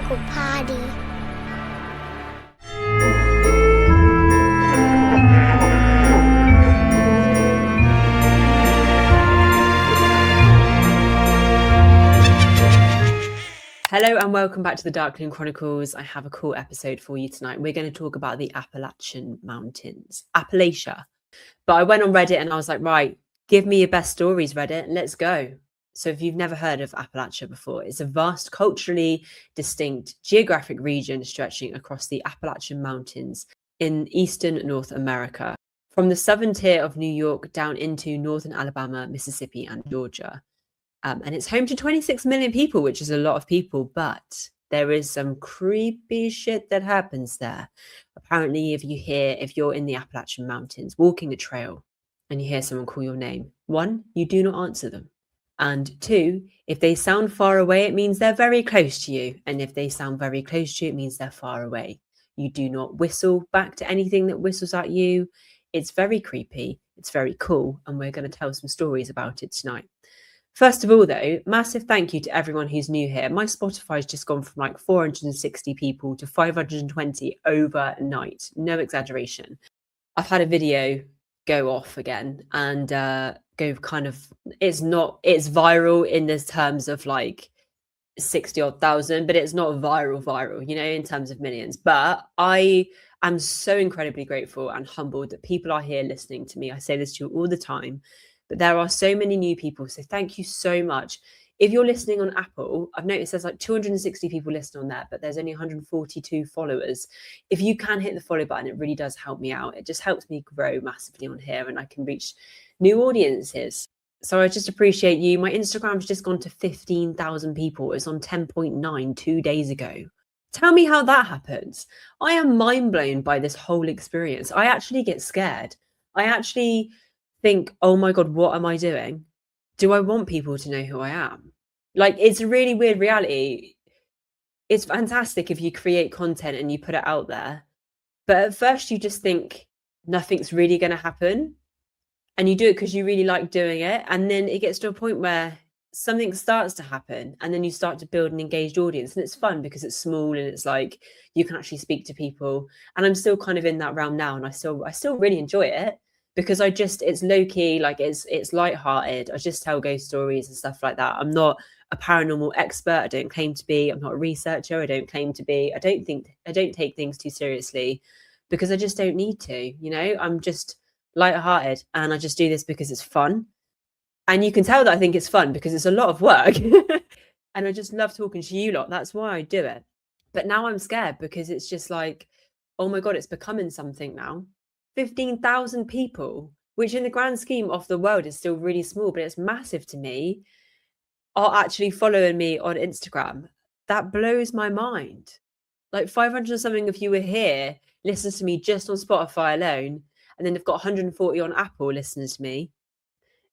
local party. Hello and welcome back to the Darkling Chronicles. I have a cool episode for you tonight. We're going to talk about the Appalachian Mountains, Appalachia. But I went on Reddit and I was like, right, give me your best stories, Reddit. Let's go. So if you've never heard of Appalachia before, it's a vast, culturally distinct geographic region stretching across the Appalachian Mountains in eastern North America, from the southern tier of New York down into northern Alabama, Mississippi, and Georgia. And it's home to 26 million people, which is a lot of people, but there is some creepy shit that happens there. Apparently, if you're in the Appalachian Mountains walking a trail and you hear someone call your name, one, you do not answer them. And two, if they sound far away, it means they're very close to you. And if they sound very close to you, it means they're far away. You do not whistle back to anything that whistles at you. It's very creepy. It's very cool. And we're going to tell some stories about it tonight. First of all, though, massive thank you to everyone who's new here. My Spotify's just gone from like 460 people to 520 overnight. No exaggeration. I've had a video go off again and go kind of, it's viral in this terms of like 60 odd thousand, but it's not viral, you know, in terms of millions. But I am so incredibly grateful and humbled that people are here listening to me. I say this to you all the time. But there are so many new people. So thank you so much. If you're listening on Apple, I've noticed there's like 260 people listening on there, but there's only 142 followers. If you can hit the follow button, it really does help me out. It just helps me grow massively on here and I can reach new audiences. So I just appreciate you. My Instagram's just gone to 15,000 people. It was on 10.9 2 days ago. Tell me how that happens. I am mind blown by this whole experience. I actually get scared. I actually think, oh my God, what am I doing? Do I want people to know who I am? Like, it's a really weird reality. It's fantastic if you create content and you put it out there. But at first you just think nothing's really going to happen. And you do it because you really like doing it. And then it gets to a point where something starts to happen and then you start to build an engaged audience. And it's fun because it's small and it's like you can actually speak to people. And I'm still kind of in that realm now. And I still really enjoy it. Because it's low key, like it's lighthearted. I just tell ghost stories and stuff like that. I'm not a paranormal expert. I don't claim to be. I'm not a researcher. I don't claim to be. I don't take things too seriously because I just don't need to. You know, I'm just lighthearted and I just do this because it's fun. And you can tell that I think it's fun because it's a lot of work. And I just love talking to you lot. That's why I do it. But now I'm scared because it's just like, oh my God, it's becoming something now. 15,000 people, which in the grand scheme of the world is still really small, but it's massive to me, are actually following me on Instagram. That blows my mind. Like 500 or something of you are here, listens to me just on Spotify alone, and then they've got 140 on Apple listening to me.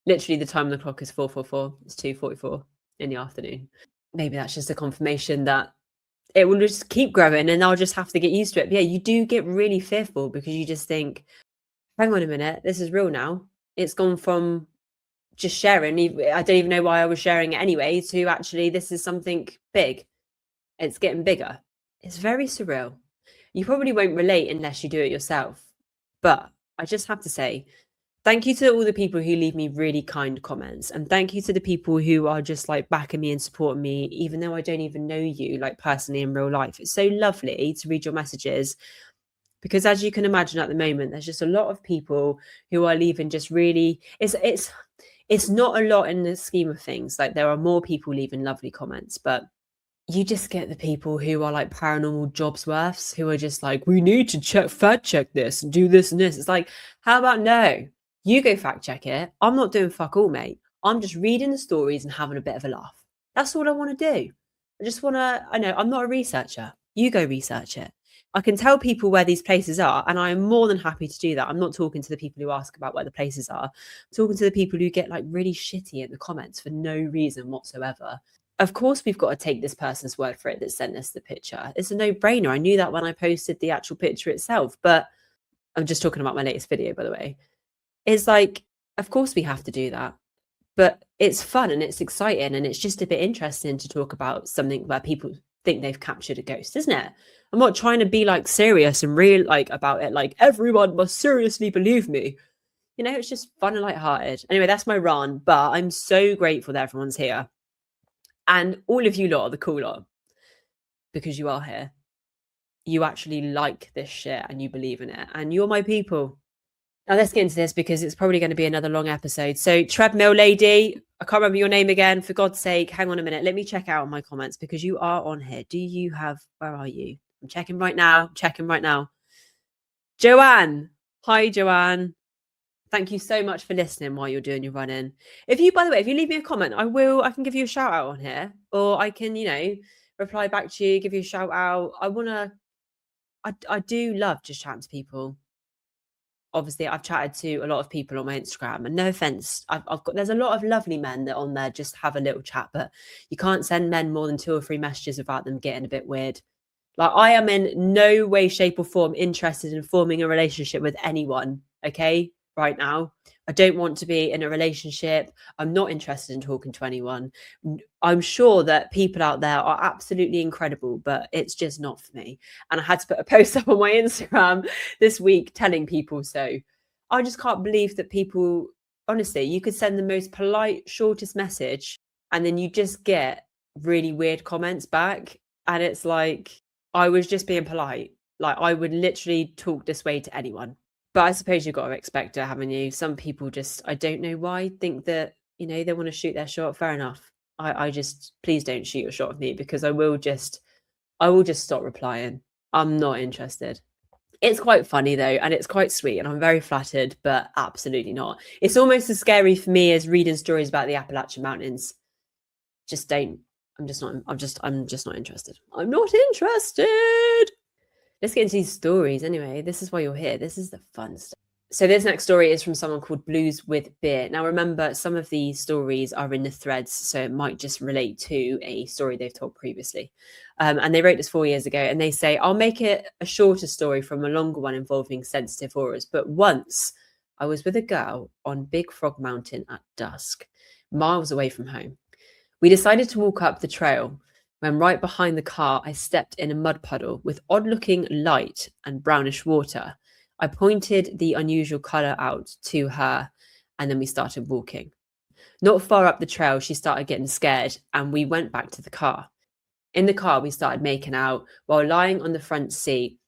Literally the time on the clock is 4:44. It's 2:44 in the afternoon. Maybe that's just a confirmation that it will just keep growing and I'll just have to get used to it. But yeah, you do get really fearful because you just think, hang on a minute, this is real now. It's gone from just sharing, I don't even know why I was sharing it anyway, to actually this is something big. It's getting bigger. It's very surreal. You probably won't relate unless you do it yourself. But I just have to say, thank you to all the people who leave me really kind comments. And thank you to the people who are just like backing me and supporting me, even though I don't even know you like personally in real life. It's so lovely to read your messages because as you can imagine at the moment, there's just a lot of people who are leaving just really, it's not a lot in the scheme of things. Like there are more people leaving lovely comments, but you just get the people who are like paranormal jobs worths who are just like, we need to fact check this and do this and this. It's like, how about no? You go fact check it. I'm not doing fuck all, mate. I'm just reading the stories and having a bit of a laugh. That's all I want to do. I know I'm not a researcher. You go research it. I can tell people where these places are and I'm more than happy to do that. I'm not talking to the people who ask about where the places are. I'm talking to the people who get like really shitty in the comments for no reason whatsoever. Of course, we've got to take this person's word for it that sent us the picture. It's a no-brainer. I knew that when I posted the actual picture itself, but I'm just talking about my latest video, by the way. It's like, of course we have to do that, but it's fun and it's exciting and it's just a bit interesting to talk about something where people think they've captured a ghost, isn't it? I'm not trying to be like serious and real like about it, like everyone must seriously believe me. You know, it's just fun and lighthearted. Anyway, that's my rant, but I'm so grateful that everyone's here. And all of you lot are the cool lot because you are here. You actually like this shit and you believe in it, and you're my people. Now let's get into this because it's probably going to be another long episode. So treadmill lady, I can't remember your name again. For God's sake, hang on a minute. Let me check out my comments because you are on here. Do you have, where are you? I'm checking right now. Joanne. Hi, Joanne. Thank you so much for listening while you're doing your run-in. If you, by the way, if you leave me a comment, I can give you a shout out on here, or I can, reply back to you, give you a shout out. I do love just chatting to people. Obviously, I've chatted to a lot of people on my Instagram, and no offense, there's a lot of lovely men that on there just have a little chat, but you can't send men more than 2 or 3 messages without them getting a bit weird. Like, I am in no way, shape, or form interested in forming a relationship with anyone, okay, right now. I don't want to be in a relationship. I'm not interested in talking to anyone. I'm sure that people out there are absolutely incredible, but it's just not for me. And I had to put a post up on my Instagram this week telling people so. I just can't believe that people, honestly, you could send the most polite, shortest message, and then you just get really weird comments back. And it's like, I was just being polite. Like, I would literally talk this way to anyone. But I suppose you've got to expect it, haven't you? Some people just, I don't know why, think that, they want to shoot their shot. Fair enough. I just, please don't shoot your shot at me because I will just stop replying. I'm not interested. It's quite funny though, and it's quite sweet, and I'm very flattered, but absolutely not. It's almost as scary for me as reading stories about the Appalachian Mountains. Just don't. I'm just not interested. I'm not interested. Let's get into these stories anyway. This is why you're here. This is the fun stuff. So this next story is from someone called Blues with Beer. Now remember, some of these stories are in the threads, so it might just relate to a story they've told previously. And they wrote this 4 years ago, and they say, I'll make it a shorter story from a longer one involving sensitive auras. But once I was with a girl on Big Frog Mountain at dusk, miles away from home. We decided to walk up the trail when right behind the car, I stepped in a mud puddle with odd-looking light and brownish water. I pointed the unusual colour out to her, and then we started walking. Not far up the trail, she started getting scared, and we went back to the car. In the car, we started making out while lying on the front seat,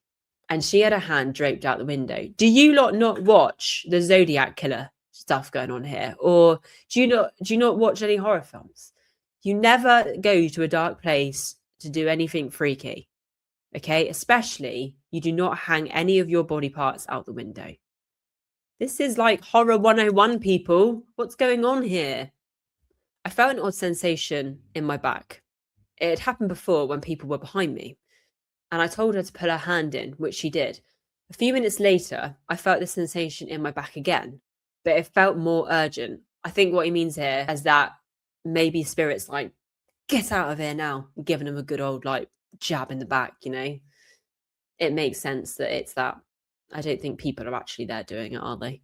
and she had her hand draped out the window. Do you lot not watch the Zodiac Killer stuff going on here? Or do you not watch any horror films? You never go to a dark place to do anything freaky, okay? Especially, you do not hang any of your body parts out the window. This is like horror 101, people. What's going on here? I felt an odd sensation in my back. It had happened before when people were behind me, and I told her to pull her hand in, which she did. A few minutes later, I felt the sensation in my back again, but it felt more urgent. I think what he means here is that maybe spirit's like, get out of here now, giving him a good old like jab in the back, It makes sense that it's that. I don't think people are actually there doing it, are they?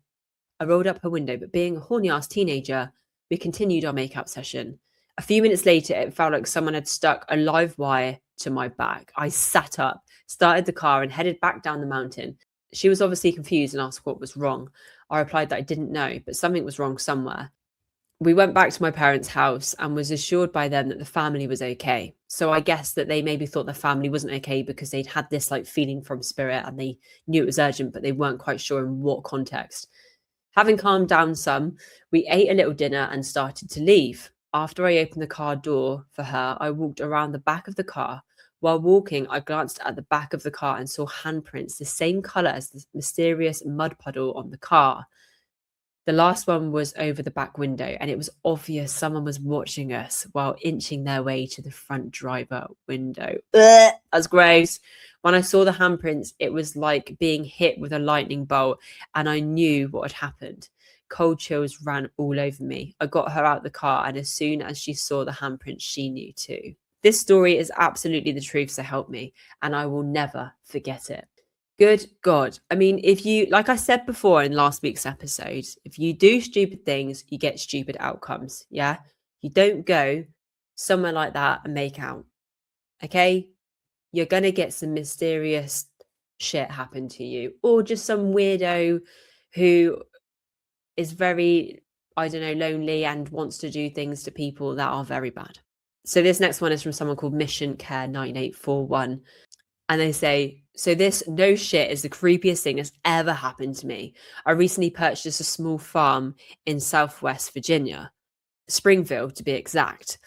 I rolled up her window, but being a horny ass teenager, we continued our make-out session. A few minutes later, it felt like someone had stuck a live wire to my back. I sat up, started the car, and headed back down the mountain. She was obviously confused and asked what was wrong. I replied that I didn't know, but something was wrong somewhere. We went back to my parents' house and was assured by them that the family was okay. So I guess that they maybe thought the family wasn't okay because they'd had this like feeling from spirit and they knew it was urgent, but they weren't quite sure in what context. Having calmed down some, we ate a little dinner and started to leave. After I opened the car door for her, I walked around the back of the car. While walking, I glanced at the back of the car and saw handprints, the same colour as the mysterious mud puddle on the car. The last one was over the back window, and it was obvious someone was watching us while inching their way to the front driver window. Ugh, that's gross. When I saw the handprints, it was like being hit with a lightning bolt, and I knew what had happened. Cold chills ran all over me. I got her out of the car, and as soon as she saw the handprints, she knew too. This story is absolutely the truth, so help me, and I will never forget it. Good God. I mean, if you, like I said before in last week's episode, if you do stupid things, you get stupid outcomes. Yeah. You don't go somewhere like that and make out. Okay. you're going to get some mysterious shit happen to you, or just some weirdo who is very, I don't know, lonely and wants to do things to people that are very bad. So this next one is from someone called Mission Care 9841. And they say, so this no shit is the creepiest thing that's ever happened to me. I recently purchased a small farm in Southwest Virginia, Springfield to be exact.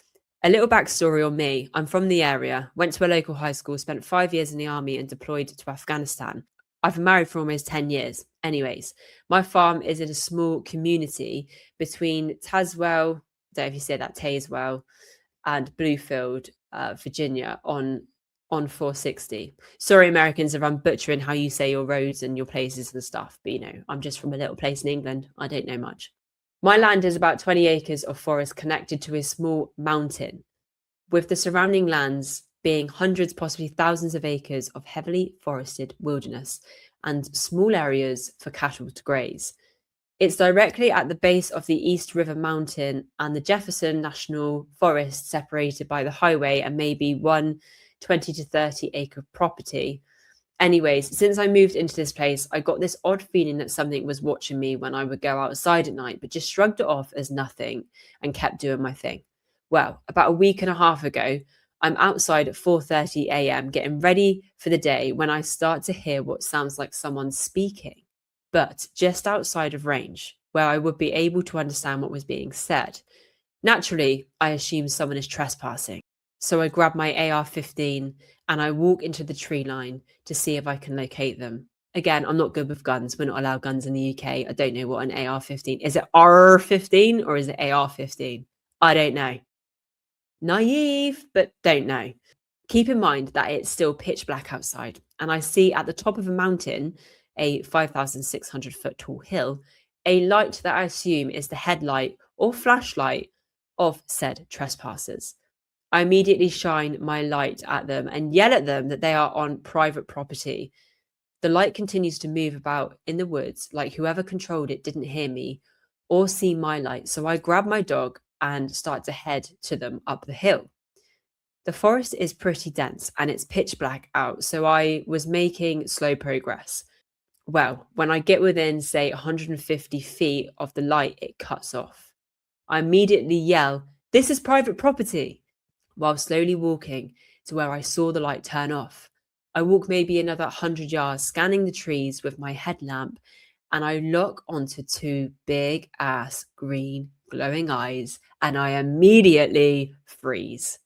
A little backstory on me. I'm from the area, went to a local high school, spent 5 years in the army and deployed to Afghanistan. I've been married for almost 10 years. Anyways, my farm is in a small community between Tazewell, I don't know if you say that, Tazewell, and Bluefield, Virginia on 460. Sorry, Americans, if I'm butchering how you say your roads and your places and stuff, but I'm just from a little place in England. I don't know much. My land is about 20 acres of forest connected to a small mountain, with the surrounding lands being hundreds, possibly thousands of acres of heavily forested wilderness and small areas for cattle to graze. It's directly at the base of the East River Mountain and the Jefferson National Forest, separated by the highway and maybe one 20 to 30 acre property. Anyways, since I moved into this place, I got this odd feeling that something was watching me when I would go outside at night, but just shrugged it off as nothing and kept doing my thing. Well, about a week and a half ago, I'm outside at 4:30 a.m. getting ready for the day when I start to hear what sounds like someone speaking, but just outside of range, where I would be able to understand what was being said. Naturally, I assume someone is trespassing. So I grab my AR-15 and I walk into the tree line to see if I can locate them. Again, I'm not good with guns. We're not allowed guns in the UK. I don't know what an AR-15 is. It R-15 or is it AR-15? I don't know. Naive, but don't know. Keep in mind that it's still pitch black outside, and I see at the top of a mountain, a 5,600 foot tall hill, a light that I assume is the headlight or flashlight of said trespassers. I immediately shine my light at them and yell at them that they are on private property. The light continues to move about in the woods like whoever controlled it didn't hear me or see my light, so I grab my dog and start to head to them up the hill. The forest is pretty dense and it's pitch black out, so I was making slow progress. Well, when I get within, say, 150 feet of the light, it cuts off. I immediately yell, "This is private property," while slowly walking to where I saw the light turn off. I walk maybe another 100 yards, scanning the trees with my headlamp, and I look onto two big ass green glowing eyes, and I immediately freeze.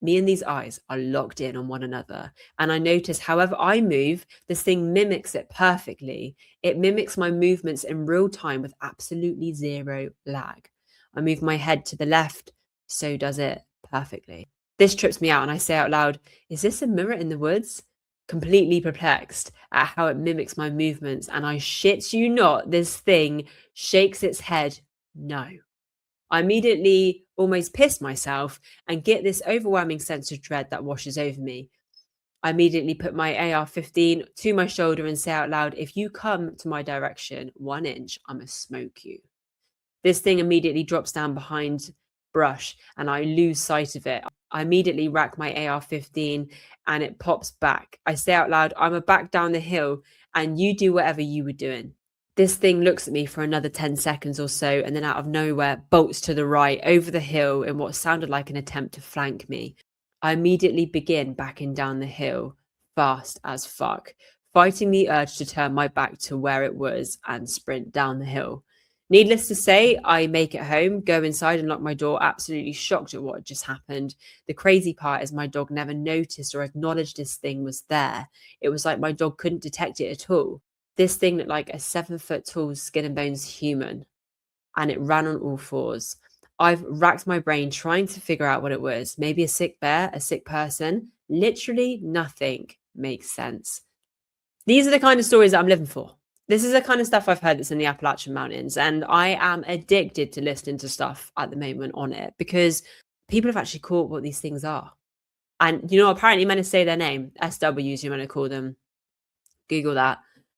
Me and these eyes are locked in on one another, and I notice however I move, this thing mimics it perfectly. It mimics my movements in real time with absolutely zero lag. I move my head to the left, so does it perfectly. This trips me out, and I say out loud, "Is this a mirror in the woods?" Completely perplexed at how it mimics my movements, and I shit you not, this thing shakes its head no. I immediately almost piss myself and get this overwhelming sense of dread that washes over me. I immediately put my AR-15 to my shoulder and say out loud, "If you come to my direction 1 inch, I'm going to smoke you." This thing immediately drops down behind brush and I lose sight of it. I immediately rack my AR-15 and it pops back. I say out loud, "I'm back down the hill and you do whatever you were doing." This thing looks at me for another 10 seconds or so and then out of nowhere bolts to the right over the hill in what sounded like an attempt to flank me. I immediately begin backing down the hill fast as fuck, fighting the urge to turn my back to where it was and sprint down the hill. Needless to say, I make it home, go inside and lock my door, absolutely shocked at what had just happened. The crazy part is my dog never noticed or acknowledged this thing was there. It was like my dog couldn't detect it at all. This thing looked like a 7 foot tall skin and bones human, and it ran on all fours. I've racked my brain trying to figure out what it was. Maybe a sick bear, a sick person. Literally nothing makes sense. These are the kind of stories that I'm living for. This is the kind of stuff I've heard that's in the Appalachian Mountains, and I am addicted to listening to stuff at the moment on it because people have actually caught what these things are. And, apparently men say their name, SWs, you're going to call them. Google that.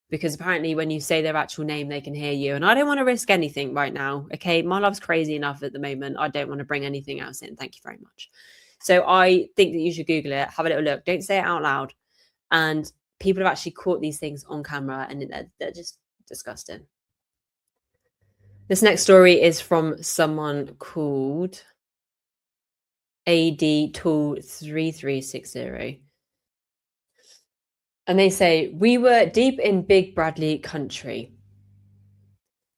Because apparently when you say their actual name, they can hear you. And I don't want to risk anything right now. Okay, my love's crazy enough at the moment. I don't want to bring anything else in. Thank you very much. So I think that you should Google it, have a little look. Don't say it out loud. And people have actually caught these things on camera, and they're just disgusting. This next story is from someone called AD Tool 3360. And they say, we were deep in Big Bradley country,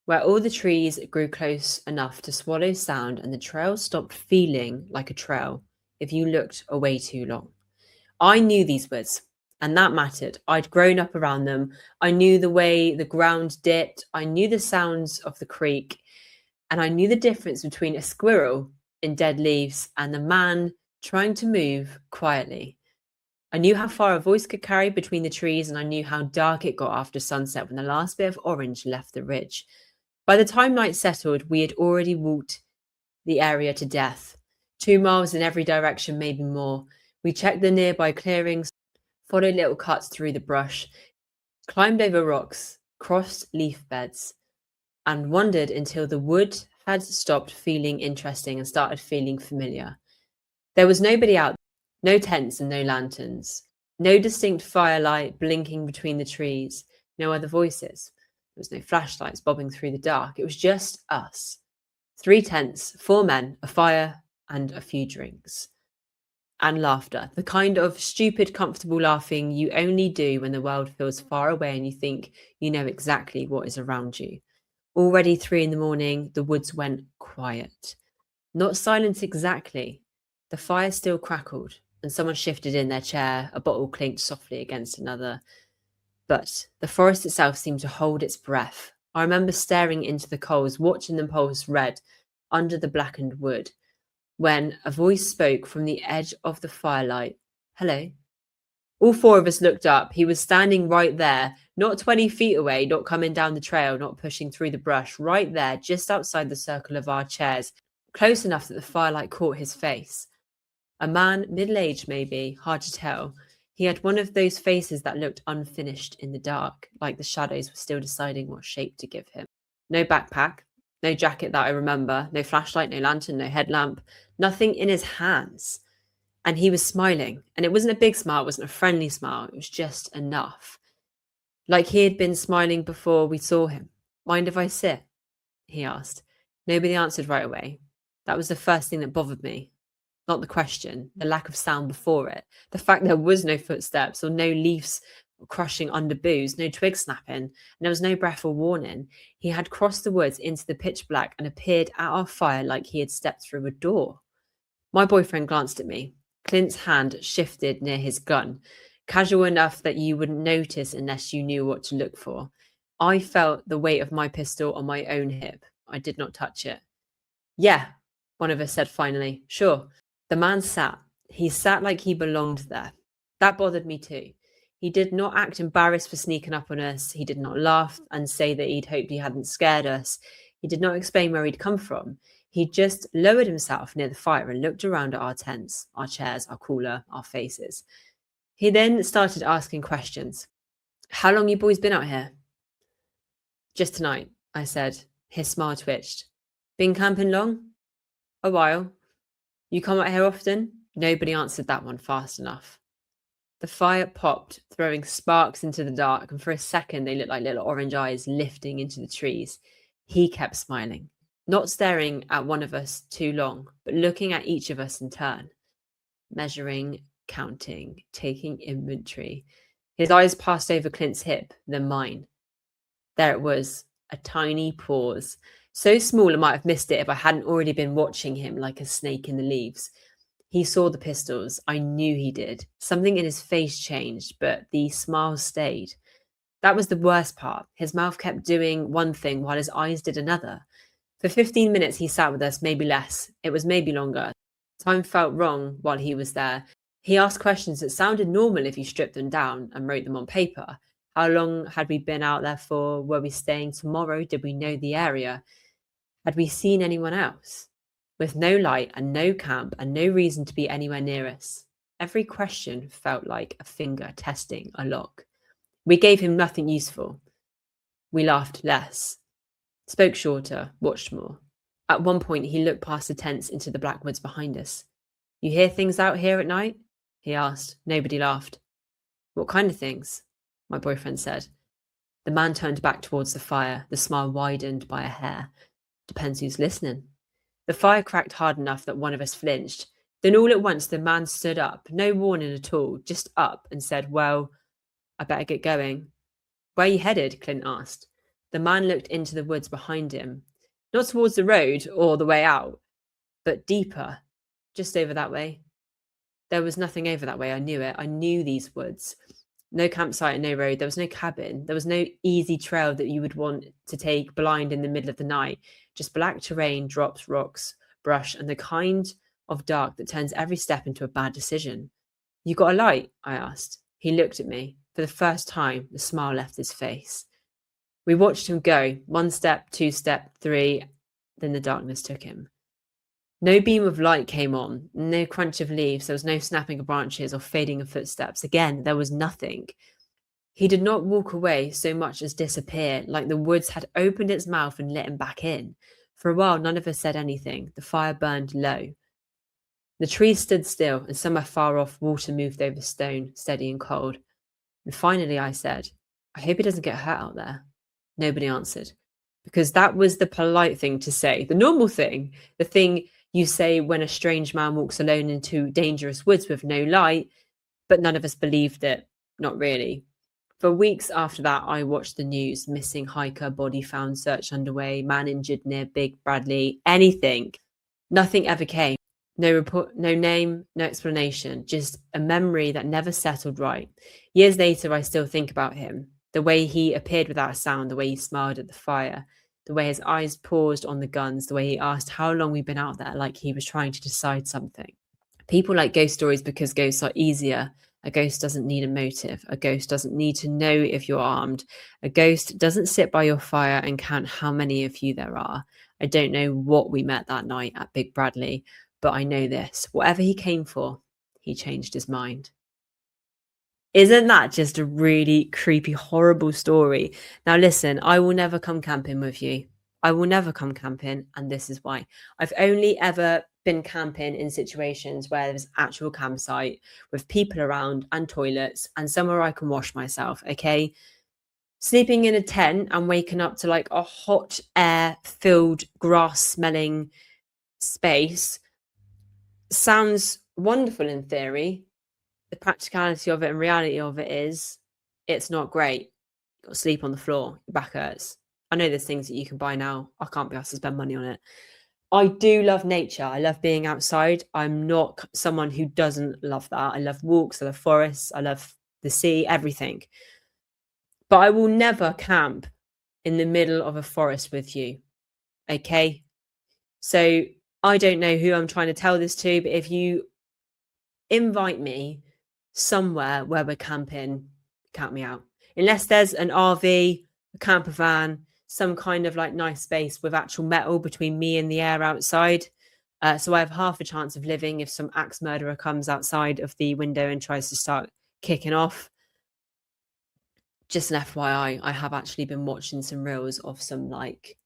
where all the trees grew close enough to swallow sound, and the trail stopped feeling like a trail if you looked away too long. I knew these woods, and that mattered. I'd grown up around them. I knew the way the ground dipped. I knew the sounds of the creek, and I knew the difference between a squirrel in dead leaves and the man trying to move quietly. I knew how far a voice could carry between the trees, and I knew how dark it got after sunset when the last bit of orange left the ridge. By the time night settled, we had already walked the area to death. 2 miles in every direction, maybe more. We checked the nearby clearings, followed little cuts through the brush, climbed over rocks, crossed leaf beds, and wandered until the wood had stopped feeling interesting and started feeling familiar. There was nobody out there, no tents and no lanterns, no distinct firelight blinking between the trees, no other voices. There was no flashlights bobbing through the dark. It was just us. 3 tents, 4 men, a fire, and a few drinks. And laughter. The kind of stupid, comfortable laughing you only do when the world feels far away and you think you know exactly what is around you. Already 3 a.m, the woods went quiet. Not silence exactly. The fire still crackled, and someone shifted in their chair, a bottle clinked softly against another. But the forest itself seemed to hold its breath. I remember staring into the coals, watching them pulse red under the blackened wood, when a voice spoke from the edge of the firelight. Hello. All 4 of us looked up. He was standing right there, not 20 feet away, not coming down the trail, not pushing through the brush, right there, just outside the circle of our chairs, close enough that the firelight caught his face. A man, middle-aged maybe, hard to tell. He had one of those faces that looked unfinished in the dark, like the shadows were still deciding what shape to give him. No backpack, no jacket that I remember, no flashlight, no lantern, no headlamp, nothing in his hands. And he was smiling, and it wasn't a big smile, it wasn't a friendly smile, it was just enough. Like he had been smiling before we saw him. Mind if I sit? He asked. Nobody answered right away. That was the first thing that bothered me. Not the question, the lack of sound before it, the fact there was no footsteps or no leaves crushing under boughs, no twig snapping, and there was no breath or warning. He had crossed the woods into the pitch black and appeared at our fire like he had stepped through a door. My boyfriend glanced at me. Clint's hand shifted near his gun, casual enough that you wouldn't notice unless you knew what to look for. I felt the weight of my pistol on my own hip. I did not touch it. Yeah, one of us said finally. Sure. The man sat. He sat like he belonged there. That bothered me too. He did not act embarrassed for sneaking up on us. He did not laugh and say that he'd hoped he hadn't scared us. He did not explain where he'd come from. He just lowered himself near the fire and looked around at our tents, our chairs, our cooler, our faces. He then started asking questions. How long you boys been out here? Just tonight, I said. His smile twitched. Been camping long? A while. You come out here often? Nobody answered that one fast enough. The fire popped, throwing sparks into the dark, and for a second they looked like little orange eyes lifting into the trees. He kept smiling, not staring at one of us too long, but looking at each of us in turn, measuring, counting, taking inventory. His eyes passed over Clint's hip, then mine. There it was, a tiny pause. So small I might have missed it if I hadn't already been watching him like a snake in the leaves. He saw the pistols. I knew he did. Something in his face changed, but the smile stayed. That was the worst part. His mouth kept doing one thing while his eyes did another. For 15 minutes he sat with us, maybe less. It was maybe longer. Time felt wrong while he was there. He asked questions that sounded normal if you stripped them down and wrote them on paper. How long had we been out there for? Were we staying tomorrow? Did we know the area? Had we seen anyone else? With no light and no camp and no reason to be anywhere near us. Every question felt like a finger testing a lock. We gave him nothing useful. We laughed less, spoke shorter, watched more. At one point, he looked past the tents into the black woods behind us. You hear things out here at night? He asked. Nobody laughed. What kind of things? My boyfriend said. The man turned back towards the fire. The smile widened by a hair. Depends who's listening. The fire cracked hard enough that one of us flinched. Then all at once the man stood up, no warning at all, just up, and said, well, I better get going. Where are you headed? Clint asked. The man looked into the woods behind him. Not towards the road or the way out, but deeper, just over that way. There was nothing over that way. I knew it. I knew these woods. No campsite and no road. There was no cabin. There was no easy trail that you would want to take blind in the middle of the night. Just black terrain, drops, rocks, brush, and the kind of dark that turns every step into a bad decision. You got a light? I asked. He looked at me. For the first time, the smile left his face. We watched him go. 1 step, 2 step, 3. Then the darkness took him. No beam of light came on, no crunch of leaves, there was no snapping of branches or fading of footsteps. Again, there was nothing. He did not walk away so much as disappear, like the woods had opened its mouth and let him back in. For a while, none of us said anything. The fire burned low. The trees stood still, and somewhere far off, water moved over stone, steady and cold. And finally, I said, I hope he doesn't get hurt out there. Nobody answered, because that was the polite thing to say, the normal thing, the thing you say when a strange man walks alone into dangerous woods with no light, but none of us believed it. Not really. For weeks after that, I watched the news. Missing hiker, body found, search underway, man injured near Big Bradley, anything. Nothing ever came. No report, no name, no explanation, just a memory that never settled right. Years later, I still think about him. The way he appeared without a sound, the way he smiled at the fire, the way his eyes paused on the guns, the way he asked how long we'd been out there, like he was trying to decide something. People like ghost stories because ghosts are easier. A ghost doesn't need a motive. A ghost doesn't need to know if you're armed. A ghost doesn't sit by your fire and count how many of you there are. I don't know what we met that night at Big Bradley, but I know this. Whatever he came for, he changed his mind. Isn't that just a really creepy, horrible story? Now, listen, I will never come camping with you. I will never come camping, and this is why. I've only ever been camping in situations where there's actual campsite with people around and toilets and somewhere I can wash myself, okay? Sleeping in a tent and waking up to like a hot air-filled, grass-smelling space sounds wonderful in theory. The practicality of it and reality of it is it's not great. You've got to sleep on the floor, your back hurts. I know there's things that you can buy now. I can't be asked to spend money on it. I do love nature. I love being outside. I'm not someone who doesn't love that. I love walks, I love forests, I love the sea, everything. But I will never camp in the middle of a forest with you. Okay? So I don't know who I'm trying to tell this to, but if you invite me somewhere where we're camping, count me out. Unless there's an RV, a camper van, some kind of like nice space with actual metal between me and the air outside. So I have half a chance of living if some axe murderer comes outside of the window and tries to start kicking off. Just an FYI, I have actually been watching some reels of some like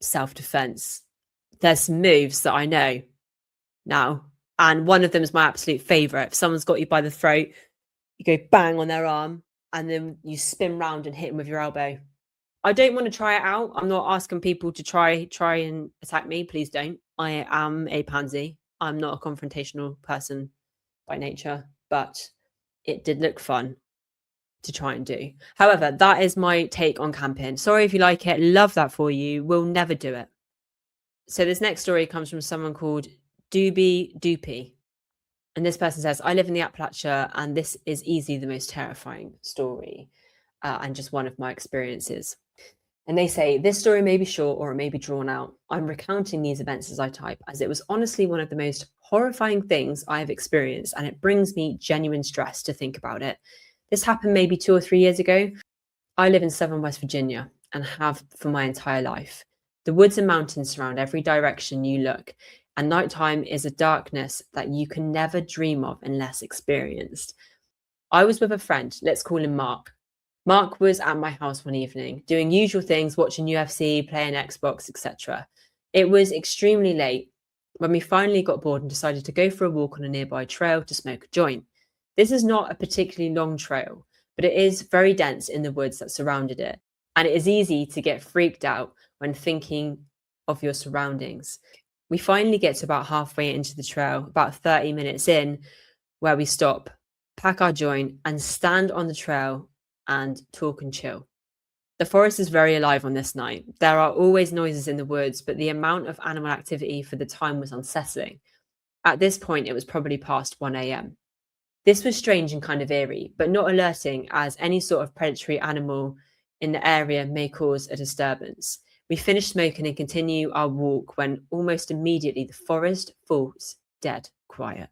self-defense. There's some moves that I know now. And one of them is my absolute favourite. If someone's got you by the throat, you go bang on their arm and then you spin round and hit them with your elbow. I don't want to try it out. I'm not asking people to try and attack me. Please don't. I am a pansy. I'm not a confrontational person by nature, but it did look fun to try and do. However, that is my take on camping. Sorry if you like it. Love that for you. We'll never do it. So this next story comes from someone called Doopy. And this person says, I live in the Appalachia and this is easily the most terrifying story and just one of my experiences. And they say, this story may be short or it may be drawn out. I'm recounting these events as I type, as it was honestly one of the most horrifying things I have experienced, and it brings me genuine stress to think about it. This happened maybe 2 or 3 years ago. I live in southern West Virginia and have for my entire life. The woods and mountains surround every direction you look, and nighttime is a darkness that you can never dream of unless experienced. I was with a friend, let's call him Mark. Mark was at my house one evening, doing usual things, watching UFC, playing Xbox, etc. It was extremely late. when we finally got bored and decided to go for a walk on a nearby trail to smoke a joint. This is not a particularly long trail, but it is very dense in the woods that surrounded it, and it is easy to get freaked out when thinking of your surroundings. We finally get to about halfway into the trail, about 30 minutes in, where we stop, pack our joint, and stand on the trail and talk and chill. The forest is very alive on this night. There are always noises in the woods, but the amount of animal activity for the time was unsettling. At this point, it was probably past 1 a.m. This was strange and kind of eerie, but not alerting, as any sort of predatory animal in the area may cause a disturbance. We finish smoking and continue our walk when almost immediately the forest falls dead quiet.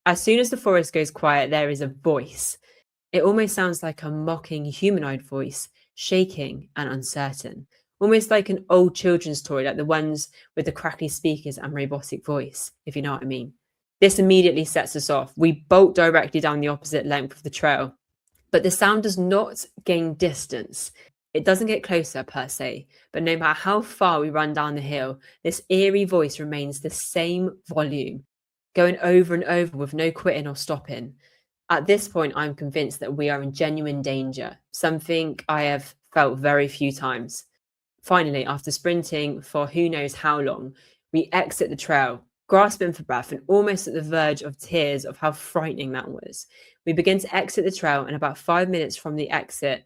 As soon as the forest goes quiet, there is a voice. It almost sounds like a mocking humanoid voice, shaking and uncertain, almost like an old children's toy, like the ones with the crackly speakers and robotic voice, if you know what I mean. This immediately sets us off. We bolt directly down the opposite length of the trail, but the sound does not gain distance. It doesn't get closer per se, but no matter how far we run down the hill, this eerie voice remains the same volume, going over and over with no quitting or stopping. At this point, I'm convinced that we are in genuine danger, something I have felt very few times. Finally, after sprinting for who knows how long, we exit the trail, grasping for breath and almost at the verge of tears of how frightening that was. We begin to exit the trail, and about 5 minutes from the exit,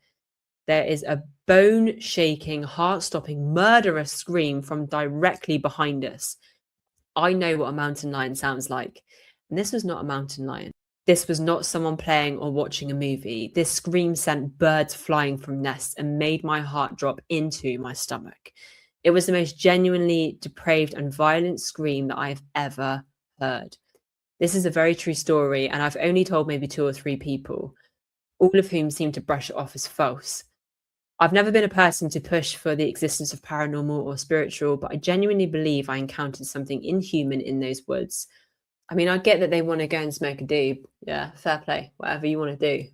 there is a bone-shaking, heart-stopping, murderous scream from directly behind us. I know what a mountain lion sounds like, and this was not a mountain lion. This was not someone playing or watching a movie. This scream sent birds flying from nests and made my heart drop into my stomach. It was the most genuinely depraved and violent scream that I have ever heard. This is a very true story, and I've only told maybe 2 or 3 people, all of whom seem to brush it off as false. I've never been a person to push for the existence of paranormal or spiritual, but I genuinely believe I encountered something inhuman in those woods. I mean, I get that they want to go and smoke a doob. Yeah, fair play, whatever you want to do.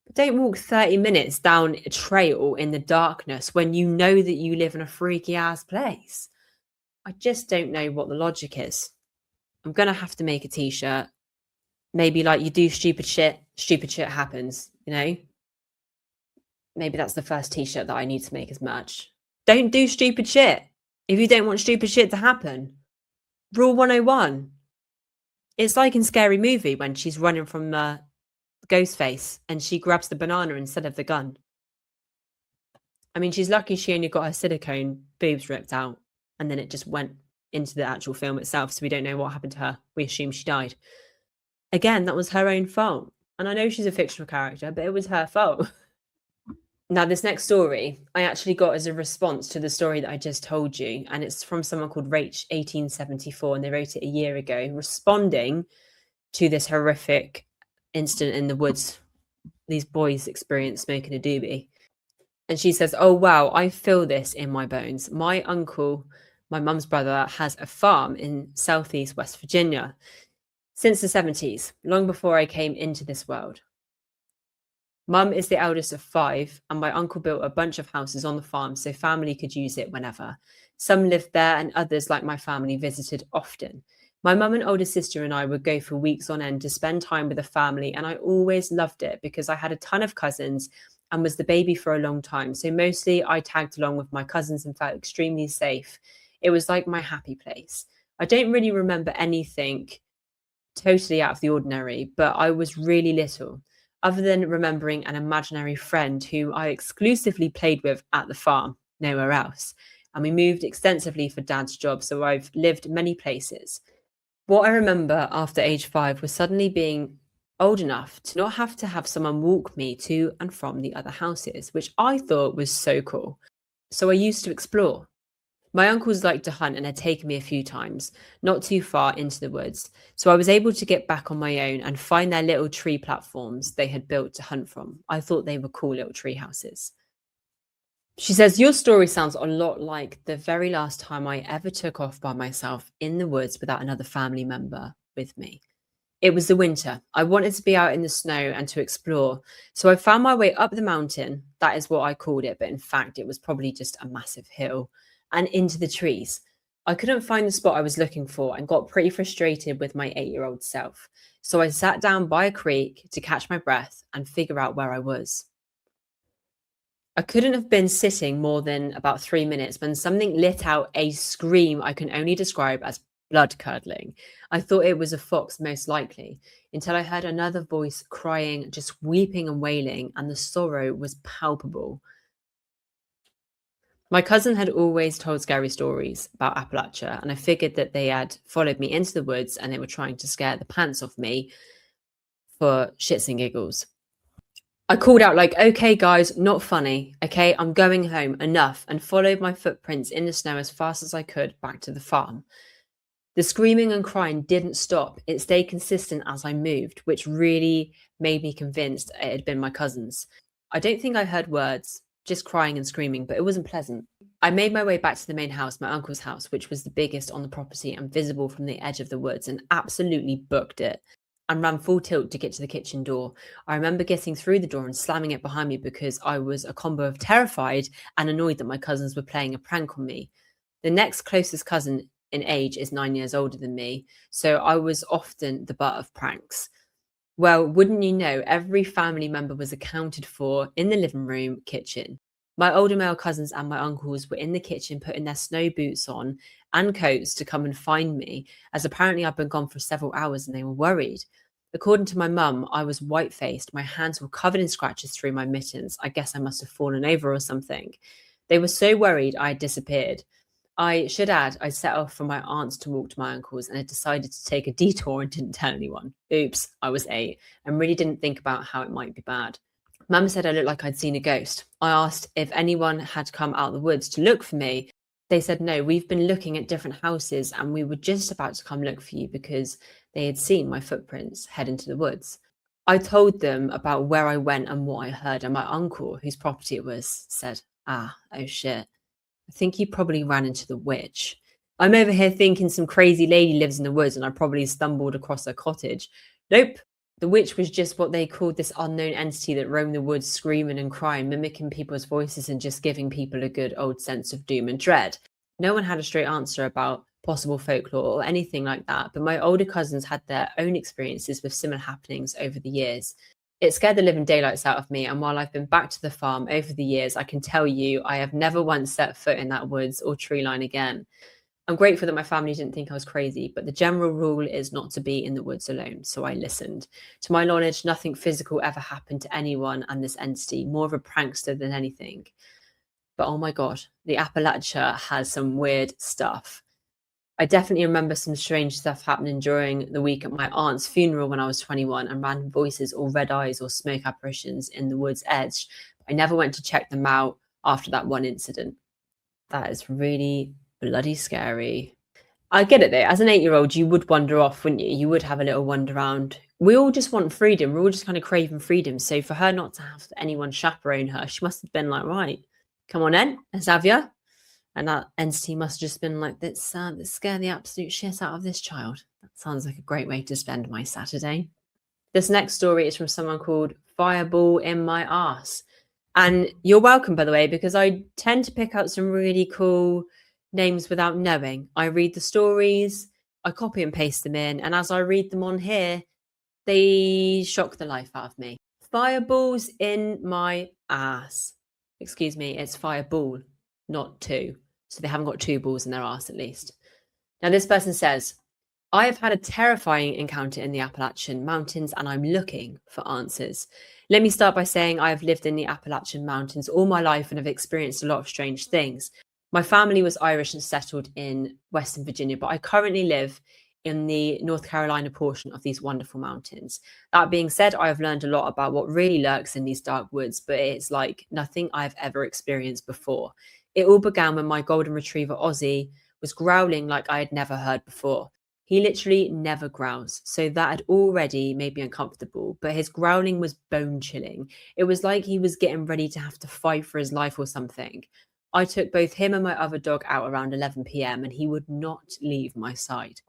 But don't walk 30 minutes down a trail in the darkness when you know that you live in a freaky ass place. I just don't know what the logic is. I'm going to have to make a t-shirt. Maybe like, you do stupid shit happens, you know? Maybe that's the first t-shirt that I need to make as merch. Don't do stupid shit if you don't want stupid shit to happen. Rule 101. It's like in Scary Movie when she's running from the Ghostface and she grabs the banana instead of the gun. I mean, she's lucky she only got her silicone boobs ripped out and then it just went into the actual film itself, so we don't know what happened to her. We assume she died. Again, that was her own fault. And I know she's a fictional character, but it was her fault. Now, this next story I actually got as a response to the story that I just told you, and it's from someone called Rach1874, and they wrote it a year ago, responding to this horrific incident in the woods these boys experienced smoking a doobie. And she says, "Oh, wow, I feel this in my bones. My uncle, my mum's brother, has a farm in southeast West Virginia since the 70s, long before I came into this world. Mum is the eldest of 5, and my uncle built a bunch of houses on the farm so family could use it whenever. Some lived there and others, like my family, visited often. My mum and older sister and I would go for weeks on end to spend time with the family, and I always loved it because I had a ton of cousins and was the baby for a long time. So mostly I tagged along with my cousins and felt extremely safe. It was like my happy place. I don't really remember anything totally out of the ordinary, but I was really little, other than remembering an imaginary friend who I exclusively played with at the farm, nowhere else. And we moved extensively for Dad's job, so I've lived many places. What I remember after age 5 was suddenly being old enough to not have to have someone walk me to and from the other houses, which I thought was so cool. So I used to explore. My uncles liked to hunt and had taken me a few times, not too far into the woods, so I was able to get back on my own and find their little tree platforms they had built to hunt from. I thought they were cool little tree houses." She says, "Your story sounds a lot like the very last time I ever took off by myself in the woods without another family member with me. It was the winter. I wanted to be out in the snow and to explore, so I found my way up the mountain. That is what I called it, but in fact, it was probably just a massive hill, and into the trees. I couldn't find the spot I was looking for and got pretty frustrated with my 8-year-old self. So I sat down by a creek to catch my breath and figure out where I was. I couldn't have been sitting more than about 3 minutes when something let out a scream I can only describe as blood curdling. I thought it was a fox, most likely, until I heard another voice crying, just weeping and wailing, and the sorrow was palpable. My cousin had always told scary stories about Appalachia, and I figured that they had followed me into the woods and they were trying to scare the pants off me for shits and giggles. I called out, like, okay, guys, not funny. Okay, I'm going home, enough, and followed my footprints in the snow as fast as I could back to the farm. The screaming and crying didn't stop. It stayed consistent as I moved, which really made me convinced it had been my cousins. I don't think I heard words, just crying and screaming, but it wasn't pleasant. I made my way back to the main house, my uncle's house, which was the biggest on the property and visible from the edge of the woods, and absolutely booked it, and ran full tilt to get to the kitchen door. I remember getting through the door and slamming it behind me because I was a combo of terrified and annoyed that my cousins were playing a prank on me. The next closest cousin in age is 9 years older than me, so I was often the butt of pranks. Well, wouldn't you know, every family member was accounted for in the living room, kitchen. My older male cousins and my uncles were in the kitchen putting their snow boots on and coats to come and find me, as apparently I'd been gone for several hours and they were worried. According to my mum, I was white-faced. My hands were covered in scratches through my mittens. I guess I must have fallen over or something. They were so worried I had disappeared. I should add, I set off from my aunt's to walk to my uncle's and had decided to take a detour and didn't tell anyone. Oops, I was 8 and really didn't think about how it might be bad. Mum said I looked like I'd seen a ghost. I asked if anyone had come out of the woods to look for me. They said, no, we've been looking at different houses and we were just about to come look for you because they had seen my footprints head into the woods. I told them about where I went and what I heard, and my uncle, whose property it was, said, oh shit. I think you probably ran into the witch. I'm over here thinking some crazy lady lives in the woods and I probably stumbled across her cottage. Nope. The witch was just what they called this unknown entity that roamed the woods screaming and crying, mimicking people's voices and just giving people a good old sense of doom and dread. No one had a straight answer about possible folklore or anything like that, but my older cousins had their own experiences with similar happenings over the years. It scared the living daylights out of me, and while I've been back to the farm over the years, I can tell you I have never once set foot in that woods or tree line again. I'm grateful that my family didn't think I was crazy, but the general rule is not to be in the woods alone, so I listened. To my knowledge, nothing physical ever happened to anyone and this entity, more of a prankster than anything. But oh my God, the Appalachia has some weird stuff. I definitely remember some strange stuff happening during the week at my aunt's funeral when I was 21, and random voices or red eyes or smoke apparitions in the wood's edge. I never went to check them out after that one incident. That is really bloody scary. I get it though. As an 8-year-old, you would wander off, wouldn't you? You would have a little wander around. We all just want freedom. We're all just kind of craving freedom. So for her not to have anyone chaperone her, she must have been like, right, come on then, let's have you. And that entity must have just been like, let's scare the absolute shit out of this child. That sounds like a great way to spend my Saturday. This next story is from someone called Fireball in My Arse. And you're welcome, by the way, because I tend to pick out some really cool names without knowing. I read the stories, I copy and paste them in, and as I read them on here, they shock the life out of me. Fireballs in my ass. Excuse me, it's fireball, not two. So they haven't got 2 balls in their arse at least. Now this person says, I have had a terrifying encounter in the Appalachian Mountains and I'm looking for answers. Let me start by saying I have lived in the Appalachian Mountains all my life and have experienced a lot of strange things. My family was Irish and settled in Western Virginia, but I currently live in the North Carolina portion of these wonderful mountains. That being said, I have learned a lot about what really lurks in these dark woods, but it's like nothing I've ever experienced before. It all began when my golden retriever, Ozzy, was growling like I had never heard before. He literally never growls, so that had already made me uncomfortable, but his growling was bone-chilling. It was like he was getting ready to have to fight for his life or something. I took both him and my other dog out around 11 p.m. and he would not leave my side.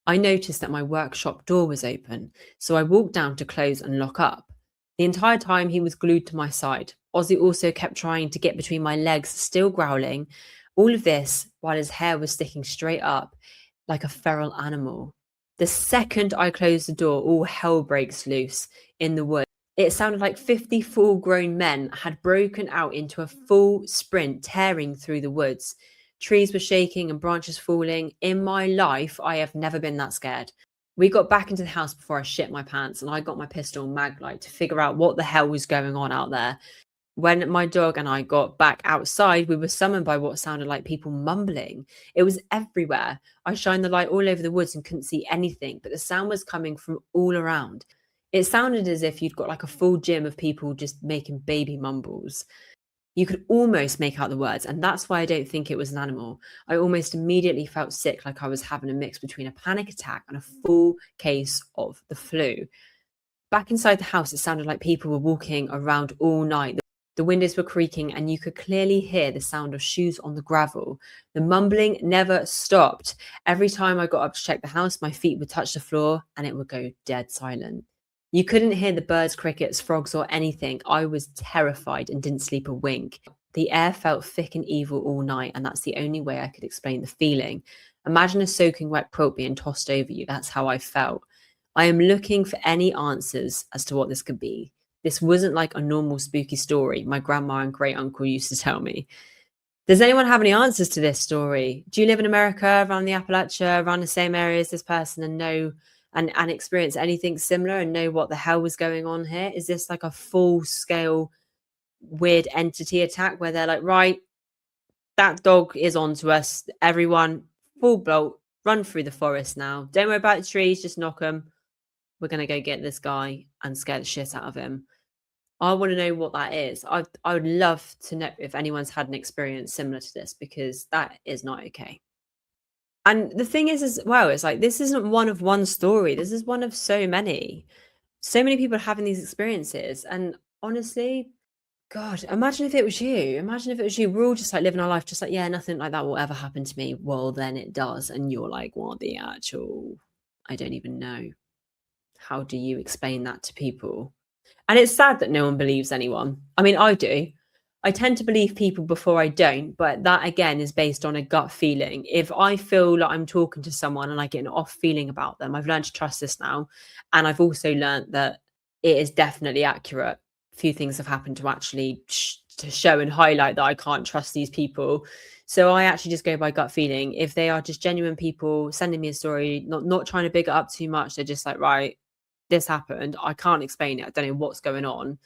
I noticed that my workshop door was open, so I walked down to close and lock up. The entire time he was glued to my side. Ozzy also kept trying to get between my legs, still growling. All of this while his hair was sticking straight up like a feral animal. The second I closed the door, all hell breaks loose in the woods. It sounded like 50 full-grown men had broken out into a full sprint, tearing through the woods. Trees were shaking and branches falling. In my life, I have never been that scared. We got back into the house before I shit my pants, and I got my pistol and mag light to figure out what the hell was going on out there. When my dog and I got back outside, we were summoned by what sounded like people mumbling. It was everywhere. I shined the light all over the woods and couldn't see anything, but the sound was coming from all around. It sounded as if you'd got like a full gym of people just making baby mumbles. You could almost make out the words, and that's why I don't think it was an animal. I almost immediately felt sick, like I was having a mix between a panic attack and a full case of the flu. Back inside the house, it sounded like people were walking around all night. The windows were creaking, and you could clearly hear the sound of shoes on the gravel. The mumbling never stopped. Every time I got up to check the house, my feet would touch the floor, and it would go dead silent. You couldn't hear the birds, crickets, frogs, or anything. I was terrified and didn't sleep a wink. The air felt thick and evil all night, and that's the only way I could explain the feeling. Imagine a soaking wet quilt being tossed over you. That's how I felt. I am looking for any answers as to what this could be. This wasn't like a normal spooky story my grandma and great uncle used to tell me. Does anyone have any answers to this story? Do you live in America, around the Appalachia, around the same area as this person, and know and experience anything similar and know what the hell was going on here? Is this like a full-scale weird entity attack where they're like, right, that dog is onto us. Everyone, full bolt, run through the forest now. Don't worry about the trees, just knock them. We're going to go get this guy and scare the shit out of him. I want to know what that is. I would love to know if anyone's had an experience similar to this, because that is not okay. And the thing is as well, it's like, this isn't one of one story. This is one of so many. So many people having these experiences. And honestly, God, imagine if it was you. Imagine if it was you. We're all just like living our life, just like, yeah, nothing like that will ever happen to me. Well, then it does. And you're like, what the actual, I don't even know. How do you explain that to people? And it's sad that no one believes anyone. I mean, I do. I tend to believe people before I don't, but that again is based on a gut feeling. If I feel like I'm talking to someone and I get an off feeling about them, I've learned to trust this now. And I've also learned that it is definitely accurate. A few things have happened to actually to show and highlight that I can't trust these people. So I actually just go by gut feeling. If they are just genuine people sending me a story, not trying to big it up too much, they're just like, right, this happened. I can't explain it. I don't know what's going on.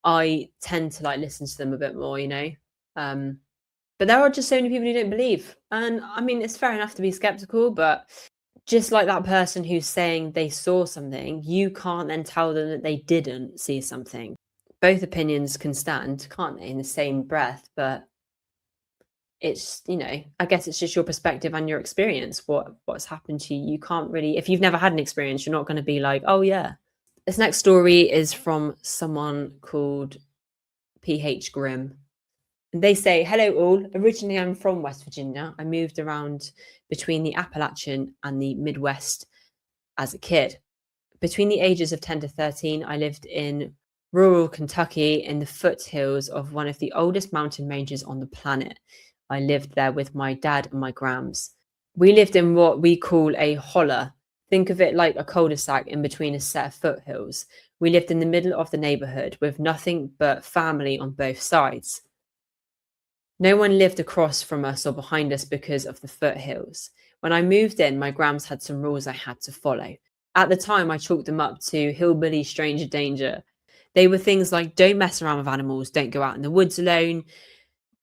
I tend to like listen to them a bit more, you know. But there are just so many people who don't believe. And I mean, it's fair enough to be skeptical, but just like that person who's saying they saw something, you can't then tell them that they didn't see something. Both opinions can stand, can't they, in the same breath? But it's, you know, I guess it's just your perspective and your experience, what's happened to you. You can't really, if you've never had an experience, you're not going to be like, oh yeah. This next story is from someone called PH Grimm. And they say, hello all. Originally, I'm from West Virginia. I moved around between the Appalachian and the Midwest as a kid. Between the ages of 10 to 13, I lived in rural Kentucky in the foothills of one of the oldest mountain ranges on the planet. I lived there with my dad and my grams. We lived in what we call a holler. Think of it like a cul-de-sac in between a set of foothills. We lived in the middle of the neighborhood with nothing but family on both sides. No one lived across from us or behind us because of the foothills. When I moved in, my grams had some rules I had to follow. At the time, I chalked them up to hillbilly stranger danger. They were things like, don't mess around with animals, don't go out in the woods alone.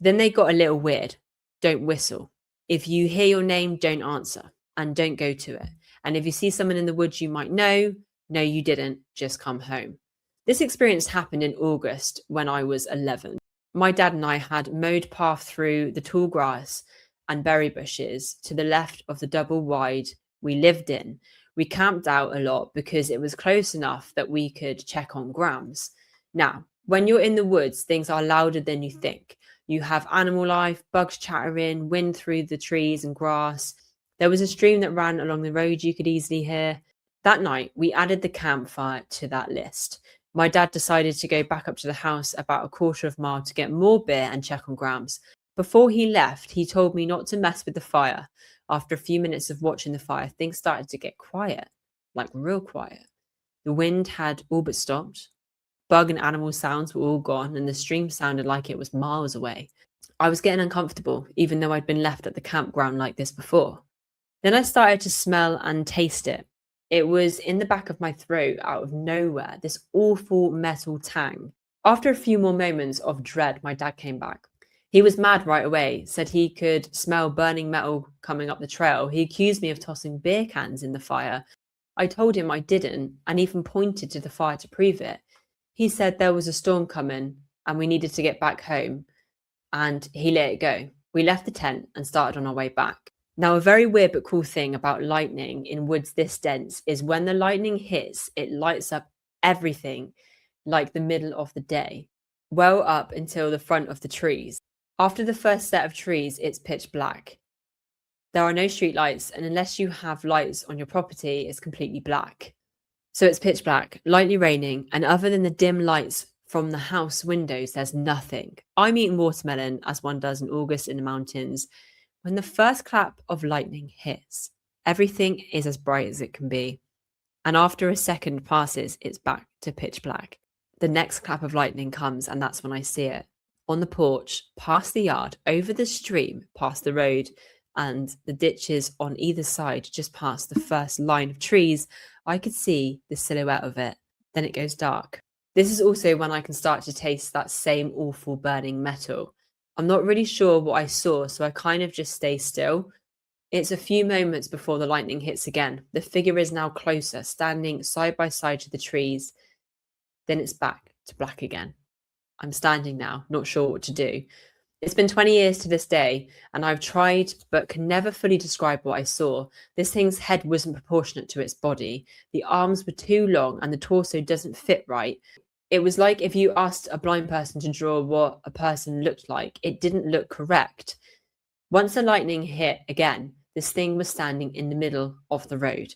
Then they got a little weird. Don't whistle. If you hear your name, don't answer and don't go to it. And if you see someone in the woods you might know, no, you didn't, just come home. This experience happened in August when I was 11. My dad and I had mowed path through the tall grass and berry bushes to the left of the double wide we lived in. We camped out a lot because it was close enough that we could check on grams. Now, when you're in the woods, things are louder than you think. You have animal life, bugs chattering, wind through the trees and grass. There was a stream that ran along the road you could easily hear. That night, we added the campfire to that list. My dad decided to go back up to the house about a quarter of a mile to get more beer and check on grams. Before he left, he told me not to mess with the fire. After a few minutes of watching the fire, things started to get quiet, like real quiet. The wind had all but stopped. Bug and animal sounds were all gone, and the stream sounded like it was miles away. I was getting uncomfortable, even though I'd been left at the campground like this before. Then I started to smell and taste it. It was in the back of my throat out of nowhere, this awful metal tang. After a few more moments of dread, my dad came back. He was mad right away, said he could smell burning metal coming up the trail. He accused me of tossing beer cans in the fire. I told him I didn't, and even pointed to the fire to prove it. He said there was a storm coming and we needed to get back home, and he let it go. We left the tent and started on our way back. Now, a very weird but cool thing about lightning in woods this dense is when the lightning hits, it lights up everything like the middle of the day, well up until the front of the trees. After the first set of trees, it's pitch black. There are no street lights, and unless you have lights on your property, it's completely black. So it's pitch black, lightly raining, and other than the dim lights from the house windows, there's nothing. I'm eating watermelon, as one does in August in the mountains. When the first clap of lightning hits, everything is as bright as it can be. And after a second passes, it's back to pitch black. The next clap of lightning comes, and that's when I see it. On the porch, past the yard, over the stream, past the road, and the ditches on either side, just past the first line of trees, I could see the silhouette of it. Then it goes dark. This is also when I can start to taste that same awful burning metal. I'm not really sure what I saw, so I kind of just stay still. It's a few moments before the lightning hits again. The figure is now closer, standing side by side to the trees. Then it's back to black again. I'm standing now, not sure what to do. It's been 20 years to this day, and I've tried but can never fully describe what I saw. This thing's head wasn't proportionate to its body. The arms were too long and the torso doesn't fit right. It was like if you asked a blind person to draw what a person looked like. It didn't look correct. Once the lightning hit again, this thing was standing in the middle of the road.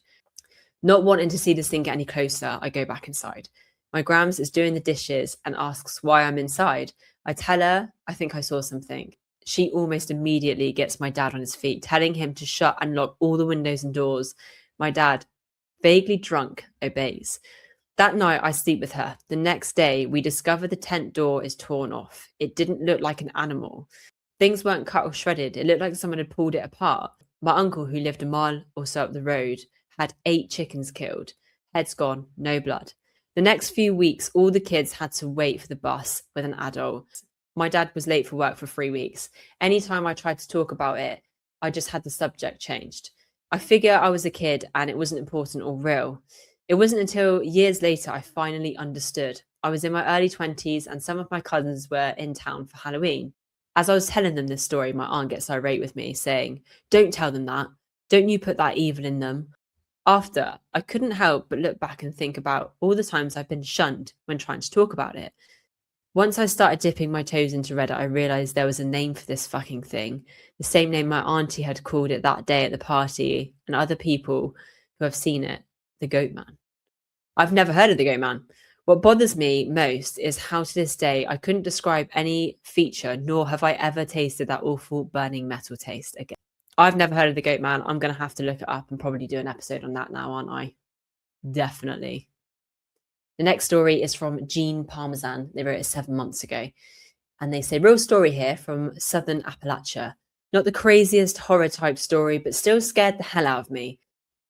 Not wanting to see this thing get any closer, I go back inside. My Grams is doing the dishes and asks why I'm inside. I tell her I think I saw something. She almost immediately gets my dad on his feet, telling him to shut and lock all the windows and doors. My dad, vaguely drunk, obeys. That night, I sleep with her. The next day, we discover the tent door is torn off. It didn't look like an animal. Things weren't cut or shredded. It looked like someone had pulled it apart. My uncle, who lived a mile or so up the road, had 8 chickens killed. Heads gone, no blood. The next few weeks, all the kids had to wait for the bus with an adult. My dad was late for work for 3 weeks. Anytime I tried to talk about it, I just had the subject changed. I figure I was a kid and it wasn't important or real. It wasn't until years later I finally understood. I was in my early 20s and some of my cousins were in town for Halloween. As I was telling them this story, my aunt gets irate with me, saying, "Don't tell them that. Don't you put that evil in them." After, I couldn't help but look back and think about all the times I've been shunned when trying to talk about it. Once I started dipping my toes into Reddit, I realised there was a name for this fucking thing. The same name my auntie had called it that day at the party, and other people who have seen it, the Goat Man. I've never heard of the Goat Man. What bothers me most is how to this day I couldn't describe any feature, nor have I ever tasted that awful burning metal taste again. I've never heard of the Goat Man. I'm going to have to look it up and probably do an episode on that now, aren't I? Definitely. The next story is from Jean Parmesan. They wrote it 7 months ago. And they say, real story here from Southern Appalachia. Not the craziest horror type story, but still scared the hell out of me.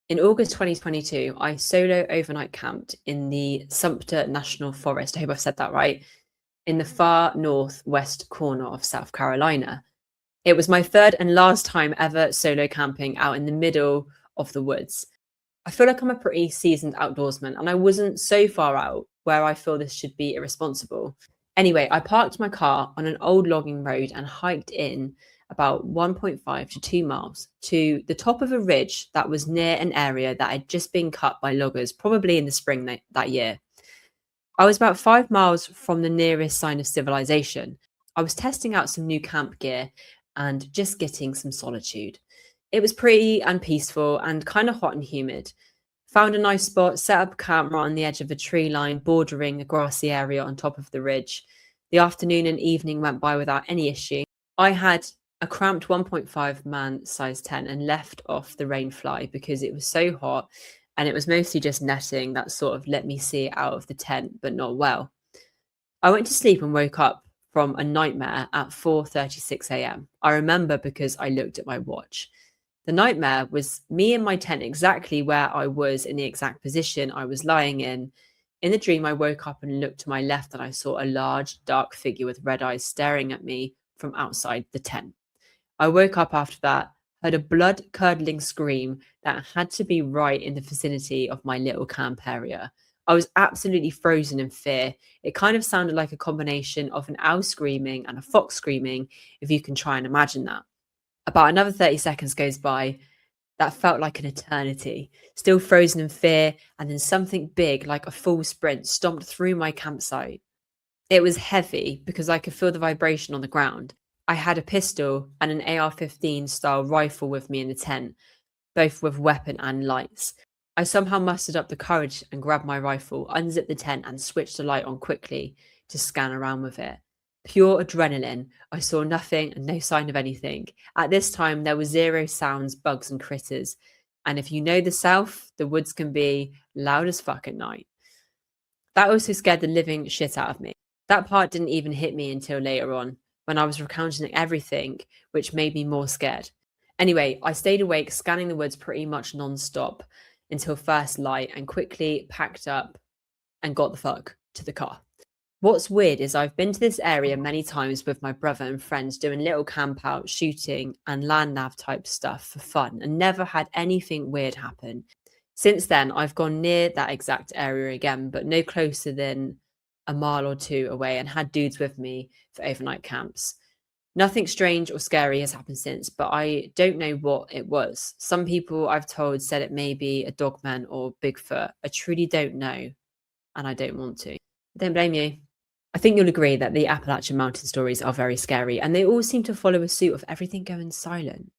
In August 2022, I solo overnight camped in the Sumter National Forest. I hope I've said that right. In the far northwest corner of South Carolina. It was my third and last time ever solo camping out in the middle of the woods. I feel like I'm a pretty seasoned outdoorsman, and I wasn't so far out where I feel this should be irresponsible. Anyway, I parked my car on an old logging road and hiked in about 1.5 to 2 miles to the top of a ridge that was near an area that had just been cut by loggers, probably in the spring that year. I was about 5 miles from the nearest sign of civilization. I was testing out some new camp gear and just getting some solitude. It was pretty and peaceful and kind of hot and humid. Found a nice spot, set up a camera on the edge of a tree line bordering a grassy area on top of the ridge. The afternoon and evening went by without any issue. I had a cramped 1.5 man size tent and left off the rainfly because it was so hot, and it was mostly just netting that sort of let me see it out of the tent, but not well. I went to sleep and woke up from a nightmare at 4:36 a.m. I remember because I looked at my watch. The nightmare was me in my tent exactly where I was in the exact position I was lying in. In the dream, I woke up and looked to my left and I saw a large, dark figure with red eyes staring at me from outside the tent. I woke up after that, heard a blood curdling scream that had to be right in the vicinity of my little camp area. I was absolutely frozen in fear. It kind of sounded like a combination of an owl screaming and a fox screaming, if you can try and imagine that. About another 30 seconds goes by. That felt like an eternity, still frozen in fear, and then something big, like a full sprint, stomped through my campsite. It was heavy because I could feel the vibration on the ground. I had a pistol and an AR-15 style rifle with me in the tent, both with weapon and lights. I somehow mustered up the courage and grabbed my rifle, unzipped the tent, and switched the light on quickly to scan around with it. Pure adrenaline. I saw nothing and no sign of anything. At this time, there were zero sounds, bugs, and critters. And if you know the South, the woods can be loud as fuck at night. That also scared the living shit out of me. That part didn't even hit me until later on, when I was recounting everything, which made me more scared. Anyway, I stayed awake, scanning the woods pretty much non-stop until first light, and quickly packed up and got the fuck to the car. What's weird is I've been to this area many times with my brother and friends doing little camp out, shooting and land nav type stuff for fun, and never had anything weird happen. Since then, I've gone near that exact area again, but no closer than a mile or two away, and had dudes with me for overnight camps. Nothing strange or scary has happened since, but I don't know what it was. Some people I've told said it may be a dogman or Bigfoot. I truly don't know, and I don't want to. I don't blame you. I think you'll agree that the Appalachian Mountain stories are very scary, and they all seem to follow a suit of everything going silent.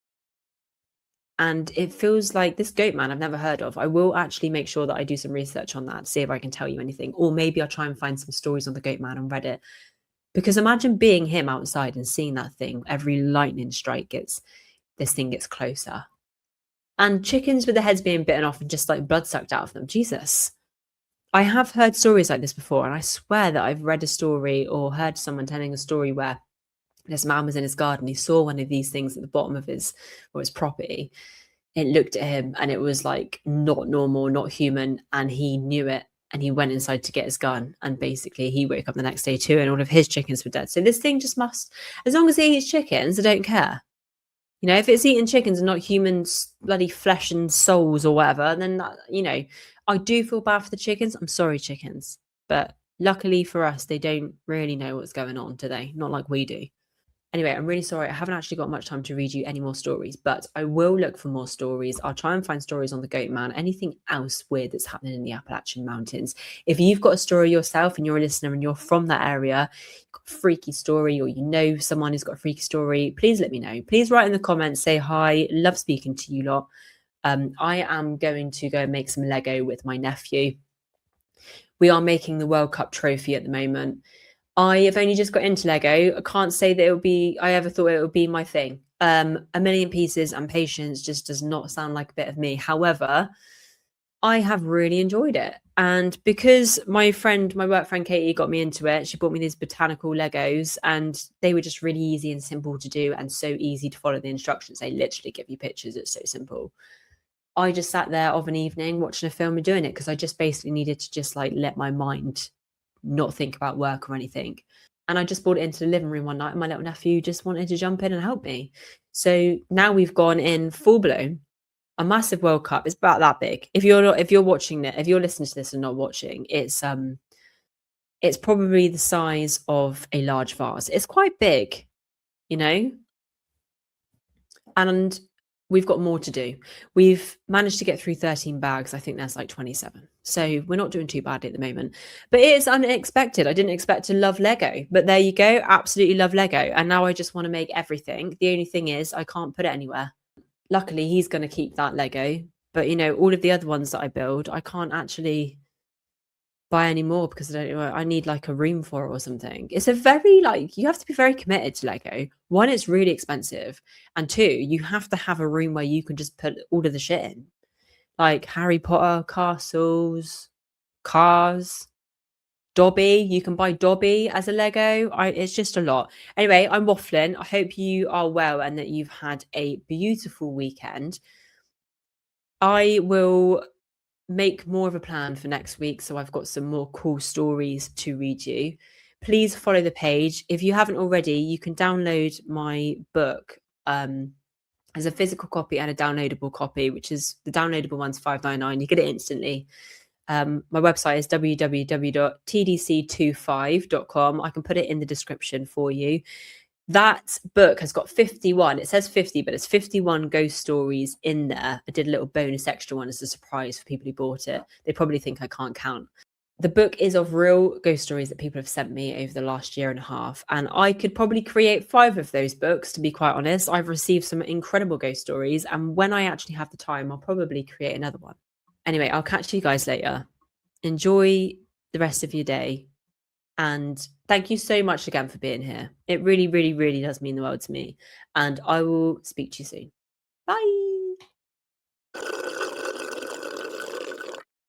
And it feels like this goat man I've never heard of. I will actually make sure that I do some research on that, see if I can tell you anything. Or maybe I'll try and find some stories on the goat man on Reddit. Because imagine being him outside and seeing that thing. Every lightning strike this thing gets closer. And chickens with their heads being bitten off and just like blood sucked out of them. Jesus. I have heard stories like this before, and I swear that I've read a story or heard someone telling a story where this man was in his garden. He saw one of these things at the bottom of his property. It looked at him and it was like not normal, not human, and he knew it. And he went inside to get his gun, and basically he woke up the next day too, and all of his chickens were dead. So this thing just must, as long as it eats chickens, I don't care. You know, if it's eating chickens and not humans, bloody flesh and souls or whatever, then that, you know, I do feel bad for the chickens. I'm sorry, chickens, but luckily for us, they don't really know what's going on, do they? Not like we do. Anyway, I'm really sorry. I haven't actually got much time to read you any more stories, but I will look for more stories. I'll try and find stories on the goat man, anything else weird that's happening in the Appalachian Mountains. If you've got a story yourself and you're a listener and you're from that area, you've got a freaky story, or you know someone who's got a freaky story, please let me know. Please write in the comments, say hi. Love speaking to you lot. I am going to go and make some Lego with my nephew. We are making the World Cup trophy at the moment. I have only just got into Lego. I can't say that I ever thought it would be my thing. A million pieces and patience just does not sound like a bit of me. However, I have really enjoyed it. And because my work friend Katie got me into it, she bought me these botanical Legos, and they were just really easy and simple to do and so easy to follow the instructions. They literally give you pictures. It's so simple. I just sat there of an evening watching a film and doing it because I just basically needed to just like let my mind not think about work or anything. And I just brought it into the living room one night, and my little nephew just wanted to jump in and help me. So now we've gone in full blown, a massive World Cup. It's about that big. If you're watching it, if you're listening to this and not watching, it's probably the size of a large vase. It's quite big, you know. And we've got more to do. We've managed to get through 13 bags. I think there's like 27. So we're not doing too badly at the moment. But it is unexpected. I didn't expect to love Lego. But there you go. Absolutely love Lego. And now I just want to make everything. The only thing is I can't put it anywhere. Luckily, he's going to keep that Lego. But, you know, all of the other ones that I build, I can't actually buy any more because I need like a room for it or something. It's a very like, you have to be very committed to Lego. One, it's really expensive, and two, you have to have a room where you can just put all of the shit in, like Harry Potter, castles, cars, Dobby. You can buy Dobby as a Lego. It's just a lot. Anyway, I'm waffling. I hope you are well and that you've had a beautiful weekend. I will make more of a plan for next week, so I've got some more cool stories to read you. Please follow the page. If you haven't already, you can download my book as a physical copy and a downloadable copy, which is the downloadable one's $5.99. You get it instantly. My website is www.tdc25.com. I can put it in the description for you. That book has got 51. It says 50, but it's 51 ghost stories in there. I did a little bonus extra one as a surprise for people who bought it. They probably think I can't count. The book is of real ghost stories that people have sent me over the last year and a half. And I could probably create 5 of those books, to be quite honest. I've received some incredible ghost stories. And when I actually have the time, I'll probably create another one. Anyway, I'll catch you guys later. Enjoy the rest of your day. And thank you so much again for being here. It really, really, really does mean the world to me. And I will speak to you soon. Bye.